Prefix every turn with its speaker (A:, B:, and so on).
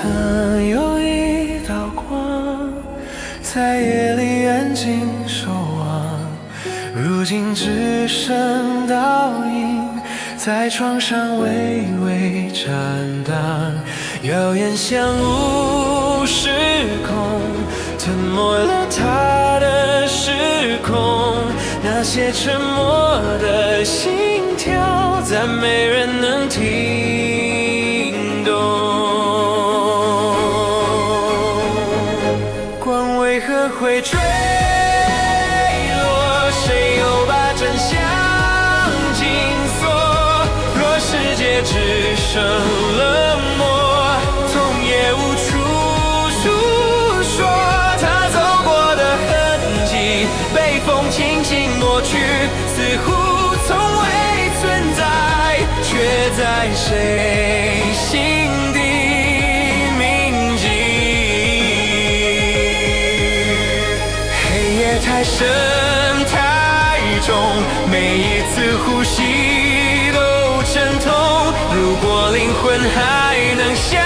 A: 曾有一道光，在夜里安静守望，如今只剩倒影，在床上微微颤荡。谣言像雾失控，吞没了他的时空。那些沉默的心跳，再没人能听懂。光为何会坠落？谁又把真相紧锁？若世界只剩冷漠，痛也无处诉说。他走过的痕迹被风轻轻抹去，似乎从未存在，却在谁心底铭记。黑夜太深太重，每一次呼吸都沉痛。如果灵魂还能相